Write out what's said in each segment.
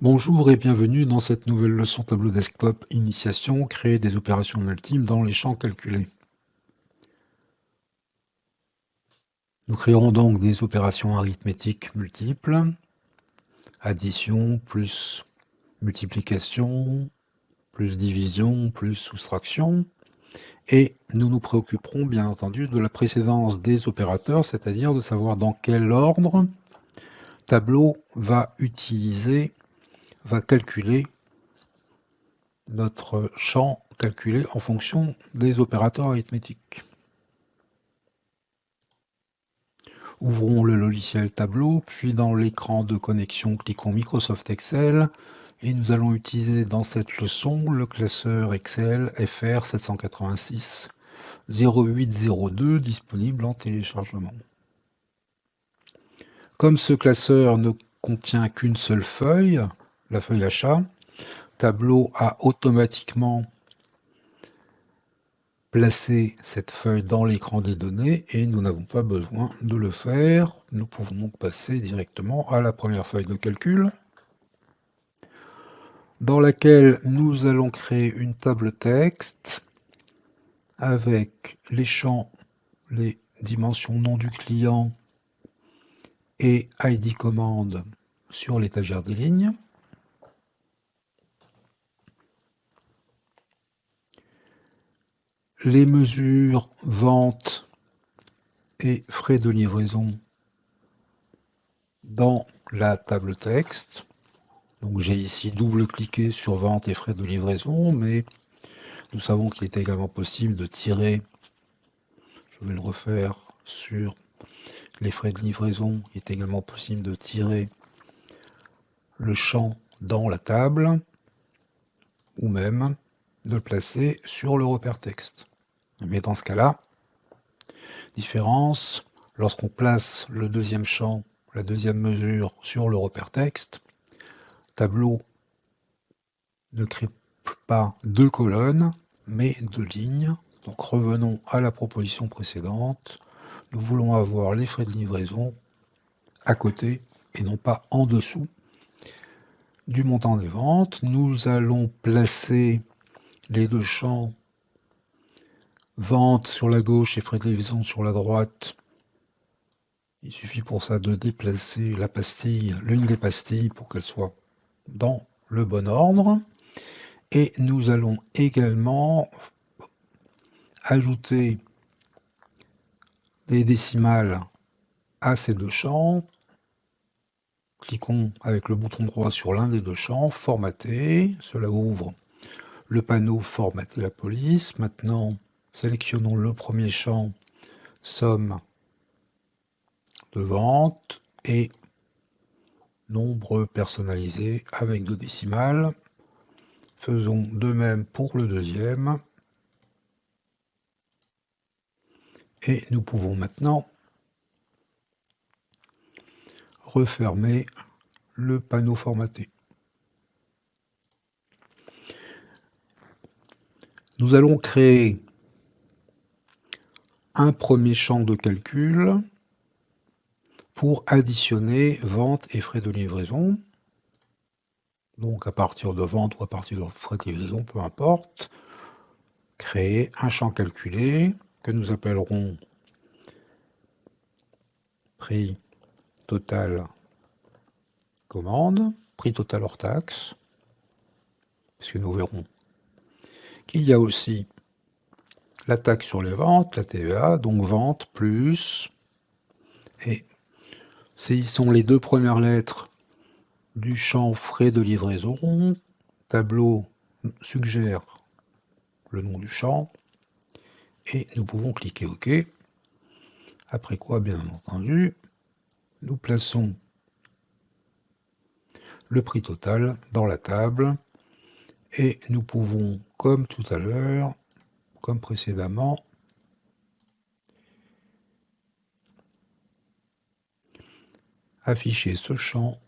Bonjour et bienvenue dans cette nouvelle leçon tableau desktop initiation, créer des opérations multiples dans les champs calculés. Nous créerons donc des opérations arithmétiques multiples, addition plus multiplication, plus division, plus soustraction, et nous nous préoccuperons bien entendu de la précédence des opérateurs, c'est-à-dire de savoir dans quel ordre Tableau va calculer notre champ calculé en fonction des opérateurs arithmétiques. Ouvrons le logiciel Tableau, puis dans l'écran de connexion, cliquons Microsoft Excel et nous allons utiliser dans cette leçon le classeur Excel FR 786 0802 disponible en téléchargement. Comme ce classeur ne contient qu'une seule feuille, la feuille achat, Tableau a automatiquement placé cette feuille dans l'écran des données et nous n'avons pas besoin de le faire. Nous pouvons donc passer directement à la première feuille de calcul dans laquelle nous allons créer une table texte avec les champs, les dimensions nom du client et ID commande sur l'étagère des lignes. Les mesures vente et frais de livraison dans la table texte. Donc j'ai ici double-cliqué sur vente et frais de livraison, mais nous savons qu'il est également possible de tirer, je vais le refaire sur les frais de livraison, il est également possible de tirer le champ dans la table, ou même de le placer sur le repère texte. Mais dans ce cas-là, différence, lorsqu'on place le deuxième champ, la deuxième mesure sur le repère texte, Tableau ne crée pas deux colonnes, mais deux lignes. Donc revenons à la proposition précédente. Nous voulons avoir les frais de livraison à côté et non pas en dessous du montant des ventes. Nous allons placer les deux champs vente sur la gauche et frais de livraison sur la droite. Il suffit pour ça de déplacer la pastille, l'une des pastilles pour qu'elle soit dans le bon ordre. Et nous allons également ajouter des décimales à ces deux champs. Cliquons avec le bouton droit sur l'un des deux champs, formater. Cela ouvre le panneau formater la police. Maintenant, sélectionnons le premier champ, somme de vente et nombre personnalisé avec deux décimales. Faisons de même pour le deuxième. Et nous pouvons maintenant refermer le panneau formaté. Nous allons créer un premier champ de calcul pour additionner vente et frais de livraison. Donc à partir de vente ou à partir de frais de livraison, peu importe. Créer un champ calculé que nous appellerons prix total commande, prix total hors taxe, puisque nous verrons qu'il y a aussi la taxe sur les ventes, la TVA, donc vente plus, et ce sont les deux premières lettres du champ frais de livraison. Tableau suggère le nom du champ, et nous pouvons cliquer OK. Après quoi, bien entendu, nous plaçons le prix total dans la table, et nous pouvons, comme tout à l'heure, comme précédemment, afficher ce champ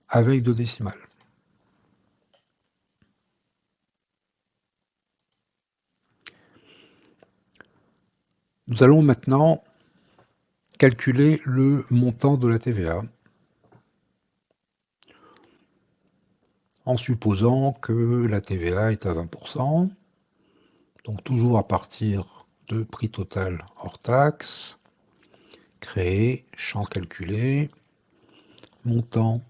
avec deux décimales. Nous allons maintenant calculer le montant de la TVA. en supposant que la TVA est à 20%. Donc toujours à partir de prix total hors taxe, créer, champ calculé, montant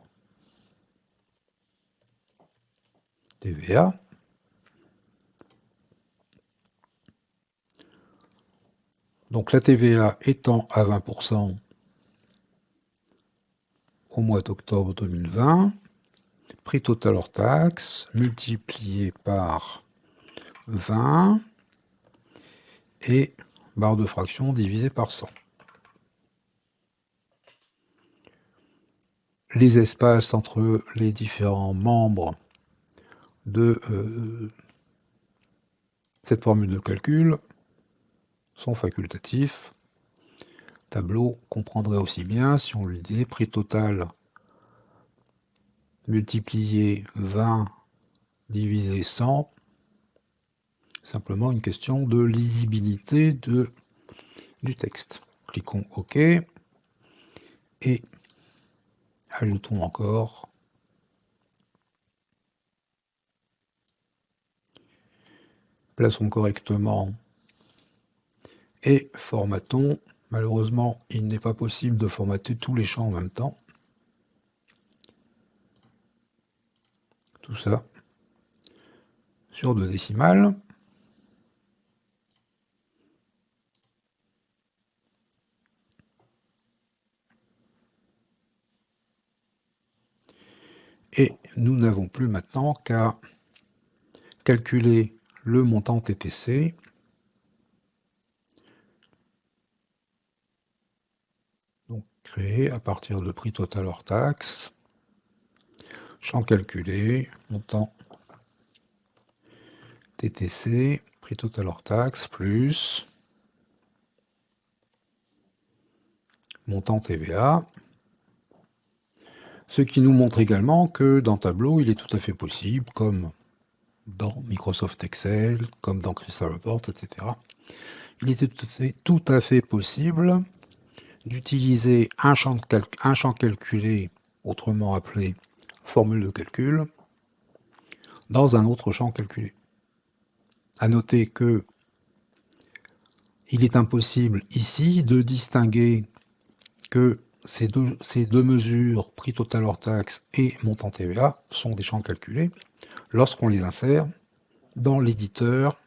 TVA. Donc la TVA étant à 20% au mois d'octobre 2020, prix total hors taxe multiplié par 20 et barre de fraction divisé par 100. Les espaces entre les différents membres de cette formule de calcul sont facultatifs. Tableau comprendrait aussi bien si on lui disait prix total multiplié 20 divisé 100, simplement une question de lisibilité du texte. Cliquons OK et ajoutons encore plaçons correctement et formatons. Malheureusement, il n'est pas possible de formater tous les champs en même temps. Tout ça sur 2 décimales. Et nous n'avons plus maintenant qu'à calculer le montant TTC. Donc créer à partir de prix total hors taxe, champ calculé, montant TTC, prix total hors taxe, plus montant TVA. Ce qui nous montre également que dans Tableau, il est tout à fait possible, comme dans Microsoft Excel, comme dans Crystal Reports, etc. Il était tout à fait possible d'utiliser un champ calculé, autrement appelé formule de calcul, dans un autre champ calculé. À noter que il est impossible ici de distinguer que ces deux mesures, prix total hors taxe et montant TVA, sont des champs calculés lorsqu'on les insère dans l'éditeur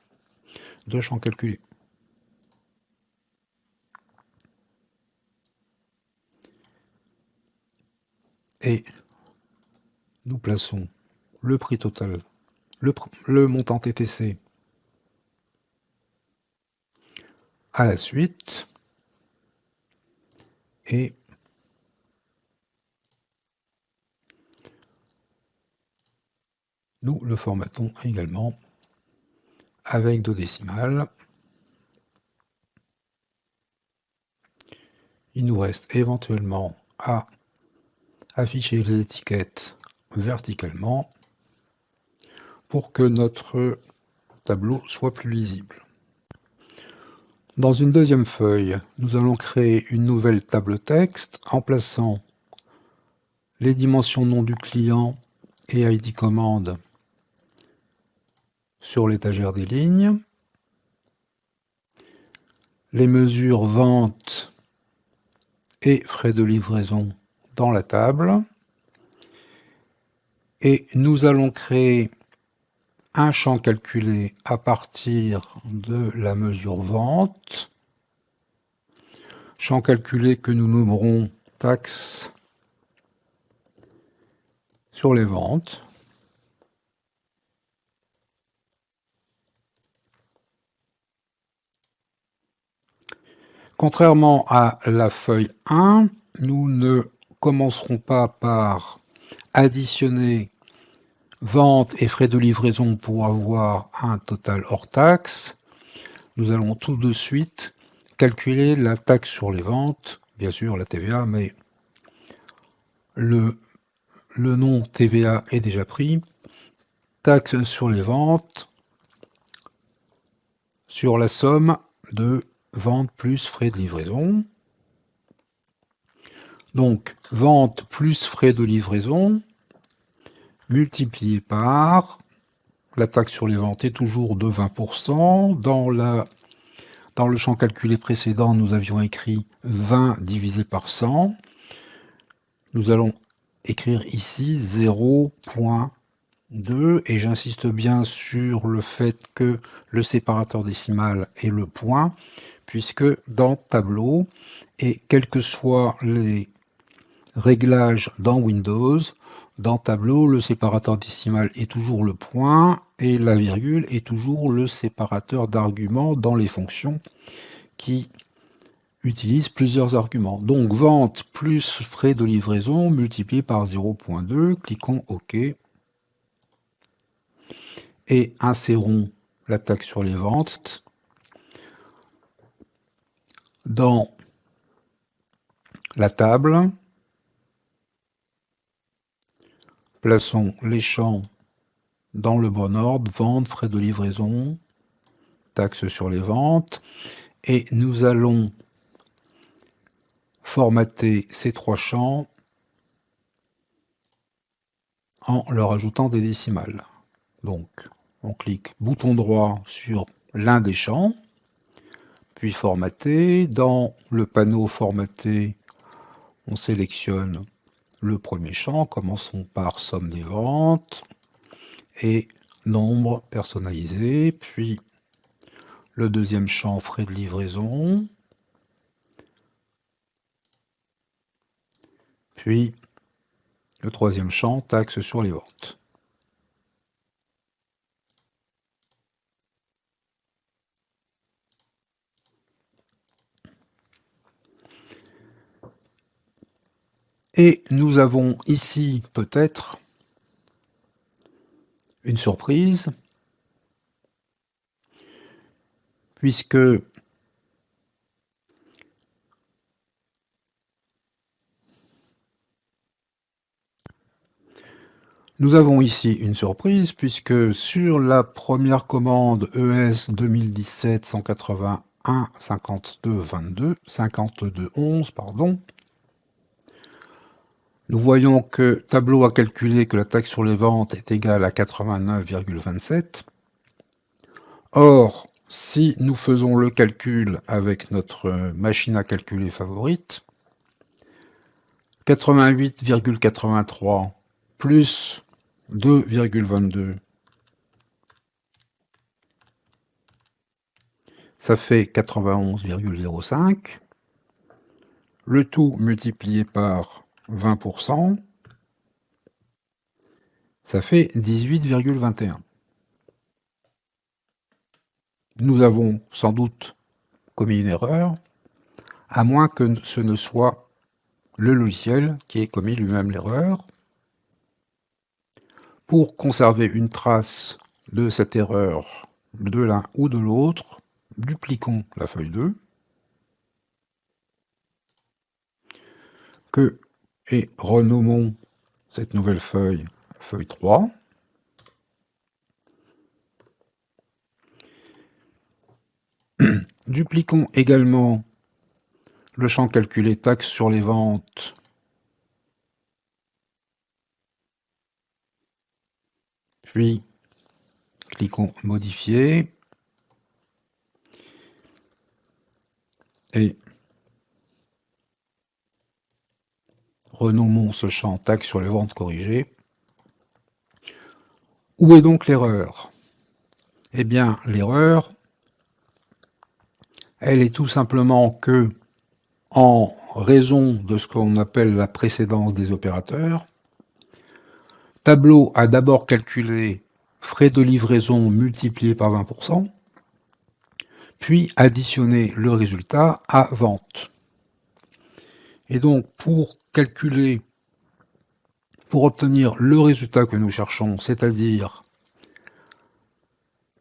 de champs calculés. Et nous plaçons le prix total, le montant TTC à la suite et nous le formatons également avec 2 décimales. Il nous reste éventuellement à afficher les étiquettes verticalement pour que notre tableau soit plus lisible. Dans une deuxième feuille, nous allons créer une nouvelle table texte en plaçant les dimensions nom du client et ID commande sur l'étagère des lignes, les mesures vente et frais de livraison dans la table, et nous allons créer un champ calculé à partir de la mesure vente, champ calculé que nous nommerons taxe sur les ventes. Contrairement à la feuille 1, nous ne commencerons pas par additionner vente et frais de livraison pour avoir un total hors taxe. Nous allons tout de suite calculer la taxe sur les ventes, bien sûr la TVA, mais le nom TVA est déjà pris. Taxe sur les ventes sur la somme de vente plus frais de livraison. Donc, vente plus frais de livraison multiplié par la taxe sur les ventes est toujours de 20%. Dans le champ calculé précédent, nous avions écrit 20 divisé par 100. Nous allons écrire ici 0,2 et j'insiste bien sur le fait que le séparateur décimal est le point, puisque dans Tableau, et quels que soient les réglages dans Windows, dans Tableau, le séparateur décimal est toujours le point et la virgule est toujours le séparateur d'arguments dans les fonctions qui utilisent plusieurs arguments. Donc vente plus frais de livraison multiplié par 0,2, cliquons OK et insérons la taxe sur les ventes dans la table. Plaçons les champs dans le bon ordre, vente, frais de livraison, taxe sur les ventes, et nous allons formater ces trois champs en leur ajoutant des décimales. Donc, on clique bouton droit sur l'un des champs, puis formater. Dans le panneau formater, on sélectionne le premier champ, commençons par somme des ventes et nombre personnalisé, puis le deuxième champ frais de livraison, puis le troisième champ taxe sur les ventes. Et nous avons ici peut-être une surprise, puisque nous avons ici une surprise, puisque sur la première commande ES 2017 181 52 22 52 11, pardon, nous voyons que Tableau a calculé que la taxe sur les ventes est égale à 89,27. Or, si nous faisons le calcul avec notre machine à calculer favorite, 88,83 plus 2,22, ça fait 91,05. Le tout multiplié par 20%, ça fait 18,21. Nous avons sans doute commis une erreur, à moins que ce ne soit le logiciel qui ait commis lui-même l'erreur. Pour conserver une trace de cette erreur de l'un ou de l'autre, dupliquons la feuille 2, et renommons cette nouvelle feuille, feuille 3. Dupliquons également le champ calculé taxe sur les ventes puis cliquons modifier et renommons ce champ taxe sur les ventes corrigées. Où est donc l'erreur? Eh bien, l'erreur, elle est tout simplement que, en raison de ce qu'on appelle la précédence des opérateurs, Tableau a d'abord calculé frais de livraison multipliés par 20%, puis additionné le résultat à vente. Et donc, pour obtenir le résultat que nous cherchons, c'est-à-dire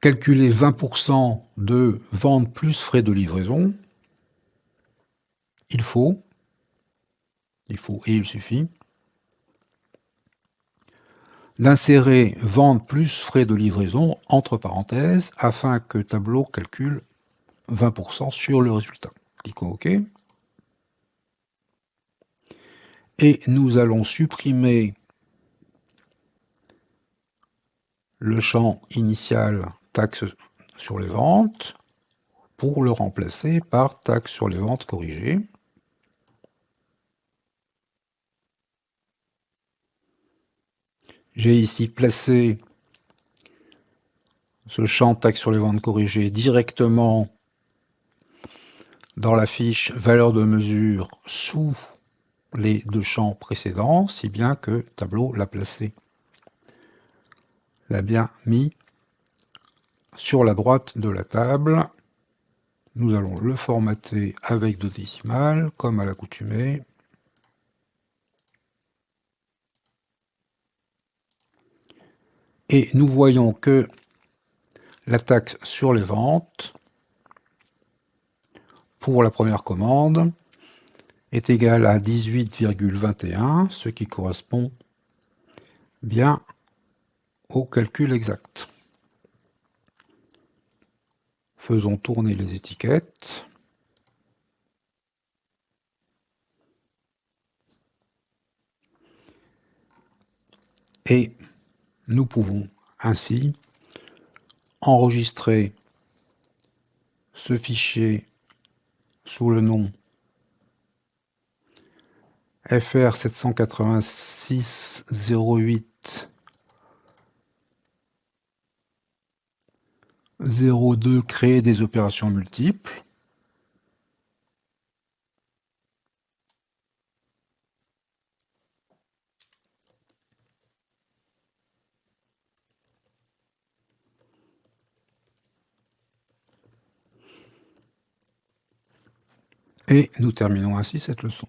calculer 20% de vente plus frais de livraison, il suffit d'insérer vente plus frais de livraison entre parenthèses afin que Tableau calcule 20% sur le résultat. Cliquons OK. Et nous allons supprimer le champ initial taxe sur les ventes pour le remplacer par taxe sur les ventes corrigées. J'ai ici placé ce champ taxe sur les ventes corrigées directement dans la fiche valeur de mesure sous les deux champs précédents, si bien que Tableau l'a placé, l'a bien mis sur la droite de la table. Nous allons le formater avec deux décimales, comme à l'accoutumée. Et nous voyons que la taxe sur les ventes, pour la première commande, est égale à 18,21, ce qui correspond bien au calcul exact. Faisons tourner les étiquettes. Et nous pouvons ainsi enregistrer ce fichier sous le nom FR 786 08 02 créer des opérations multiples. Et nous terminons ainsi cette leçon.